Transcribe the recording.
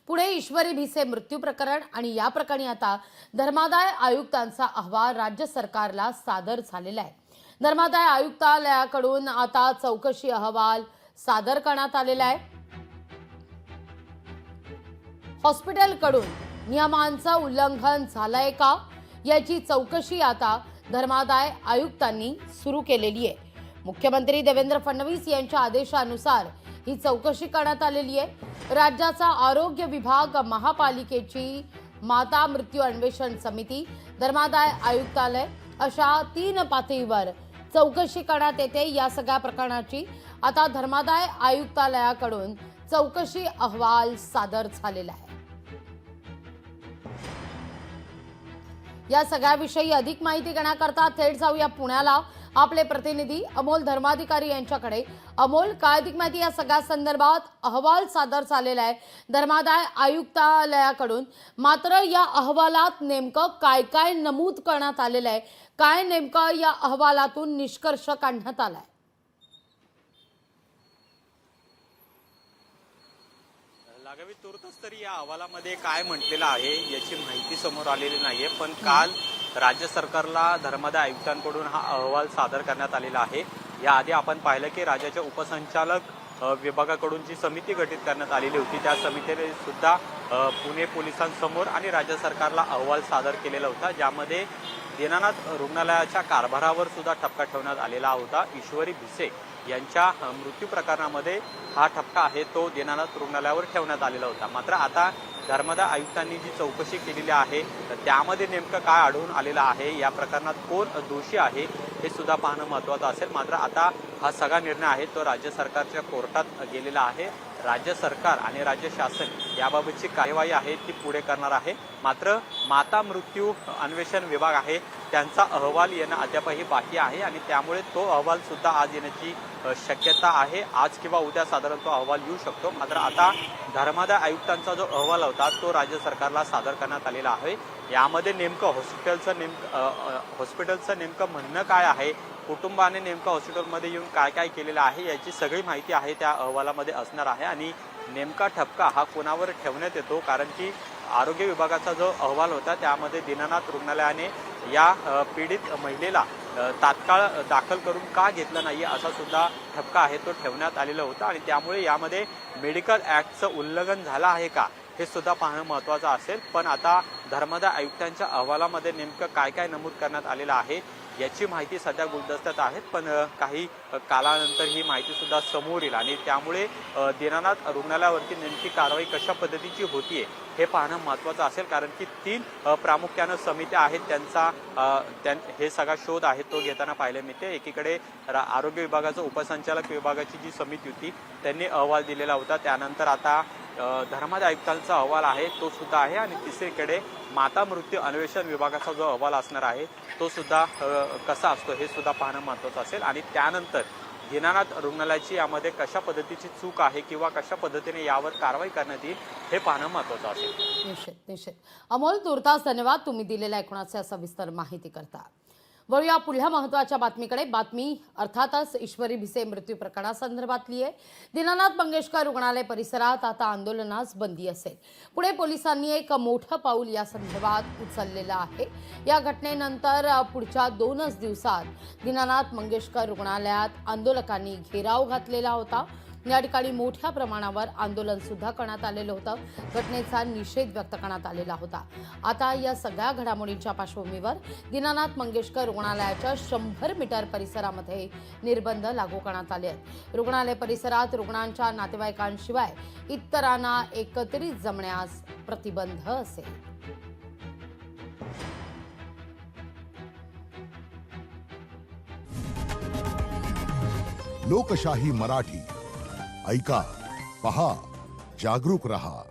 पुणे ईश्वरी भिसे मृत्यू प्रकरण आणि या प्रकरणी आता धर्मादाय आयुक्तांचा अहवाल राज्य सरकारला सादर झालेला आहे। धर्मादाय आयुक्तालयाकडून आता चौकशी अहवाल सादर करण्यात आलेला आहे। हॉस्पिटलकडून नियमांचं उल्लंघन झालंय का याची चौकशी आता धर्मादाय आयुक्तांनी सुरू केलेली आहे। मुख्यमंत्री देवेंद्र फडणवीस यांच्या आदेशानुसार ही चौकशी करण्यात आलेली आहे। राज्याचा आरोग्य विभाग, महापालिकेची माता मृत्यू अन्वेषण समिती, धर्मादाय आयुक्तालय अशा 3 पातळीवर चौकशी करण्यात येते। या सगळ्या प्रकरणाची आता धर्मादाय आयुक्तालयाकडून चौकशी अहवाल सादर झालेला आहे। या सगळ्याविषयी अधिक माहिती घेण्याकरता थेट जाऊया पुण्याला आपले प्रतिनिधी अमोल धर्माधिकारी यांच्याकडे। अमोल, काय अधिक माहिती या सगळ्या संदर्भात? अहवाल सादर झालेला आहे धर्मादाय आयुक्तालयाकडून, मात्र या अहवालात नेमकं काय काय नमूद करण्यात आलेलं आहे? काय नेमकं या अहवालातून निष्कर्ष काढण्यात आलाय? लागावी तुर्तच तरी या अहवालामध्ये काय म्हटलेलं आहे याची माहिती समोर आलेली नाहीये, पण काल राज्य सरकारला धर्मादाय आयुक्तांकडून हा अहवाल सादर करण्यात आलेला आहे। याआधी आपण पाहिलं की राज्याच्या उपसंचालक विभागाकडून जी समिती गठीत करण्यात आलेली होती, त्या समितीने सुद्धा पुणे पोलिसांसमोर आणि राज्य सरकारला अहवाल सादर केलेला होता, ज्यामध्ये दीनानाथ रुग्णालयाच्या कारभारावर सुद्धा ठपका ठेवण्यात आलेला होता। ईश्वरी भिसे यांच्या मृत्यू प्रकरणामध्ये हा ठपका आहे तो दीनानाथ रुग्णालयावर ठेवण्यात आलेला होता। मात्र आता धर्मादाय आयुक्तांनी जी चौकशी केलेली आहे त्यामध्ये नेमकं काय आढळून आलेलं आहे, या प्रकरणात कोण दोषी आहे हे सुद्धा पाहणं महत्त्वाचं असेल। मात्र आता हा सगळा निर्णय आहे तो राज्य सरकारच्या कोर्टात गेलेला आहे। राज्य सरकार आणि राज्य शासन याबाबतची कार्यवाही आहे ती पुढे करणार आहे। मात्र माता मृत्यू अन्वेषण विभाग आहे त्यांचा अहवाल येणं अद्यापही बाकी आहे आणि त्यामुळे तो अहवाल सुद्धा आज येण्याची शक्यता आहे। आज किंवा उद्या साधारण तो अहवाल येऊ शकतो। मात्र आता धर्मादाय आयुक्तांचा जो अहवाल होता तो राज्य सरकारला सादर करण्यात आलेला आहे। यामध्ये नेमकं हॉस्पिटलचं नेमकं म्हणणं काय आहे, कुटुंबाने नेमकं हॉस्पिटलमध्ये येऊन काय काय केलेलं आहे याची सगळी माहिती आहे त्या अहवालामध्ये असणार आहे। आणि नेमका ठपका हा कोणावर ठेवण्यात येतो, कारण की आरोग्य विभागाचा जो अहवाल होता त्यामध्ये दीनानाथ रुग्णालयाने या पीडित महिलेला तात्काळ दाखल करून का घेतलं नाही असा सुद्धा ठपका आहे तो ठेवण्यात आलेला होता। आणि त्यामुळे यामध्ये मेडिकल ॲक्टचं उल्लंघन झालं आहे का हे सुद्धा पाहणं महत्त्वाचं असेल। पण आता धर्मादाय आयुक्तांच्या अहवालामध्ये नेमकं काय काय नमूद करण्यात आलेलं आहे याची माहिती सध्या गुलदस्त्यात आहे, पण काही कालानंतर ही माहिती सुद्धा समोर येईल आणि त्यामुळे दीनानाथ रुग्णालयावरती नेमकी कारवाई कशा पद्धतीची होतीये हे पाहणं महत्त्वाचं असेल। कारण की 3 प्रामुख्यानं समित्या आहेत त्यांचा हे सगळा शोध आहे तो घेताना पाहायला मिळते। एकीकडे आरोग्य विभागाचं उपसंचालक विभागाची जी समिती होती त्यांनी अहवाल दिलेला होता, त्यानंतर आता धर्मादाय आयुक्तांचा अहवाल आहे तो सुद्धा आहे आणि तिसरीकडे माता मृत्यू अन्वेषण विभागाचा जो अहवाल असणार आहे तो सुद्धा कसा असतो हे सुद्धा पाहणं महत्त्वाचं असेल। आणि त्यानंतर दीनानाथ रुग्णालयाची यामध्ये कशा पद्धतीची चूक आहे किंवा कशा पद्धतीने यावर कारवाई करण्यात येईल हे पाहणं महत्त्वाचं असेल। निश्चित अमोल, तुर्तास धन्यवाद तुम्ही दिलेल्या एकूणाच्या सविस्तर माहिती करता। वळूया पुढल्या महत्त्वाच्या बातमीकडे। बातमी अर्थातच ईश्वरी भिसे मृत्यू प्रकरणासंदर्भातली आहे। दीनानाथ मंगेशकर रुग्णालय परिसरात आता आंदोलनास बंदी असेल। पुणे पोलिसांनी एक मोठं पाऊल या संदर्भात उचललेलं आहे। या घटनेनंतर पुढच्या 2च दिवसात दीनानाथ मंगेशकर रुग्णालयात आंदोलकांनी घेराव घातलेला होता। या ठिकाणी मोठ्या प्रमाणावर आंदोलन सुद्धा करण्यात आलेलं होतं। घटनेचा निषेध व्यक्त करण्यात आलेला होता। आता या सगळ्या घडामोडींच्या पार्श्वभूमीवर दीनानाथ मंगेशकर रुग्णालयाच्या 100 मीटर परिसरामध्ये निर्बंध लागू करण्यात आले आहेत। रुग्णालय परिसरात रुग्णांच्या नातेवाईकांशिवाय इतरांना एकत्रित जमण्यास प्रतिबंध असेल। लोकशाही मराठी ऐका, पहा, जागरूक रहा।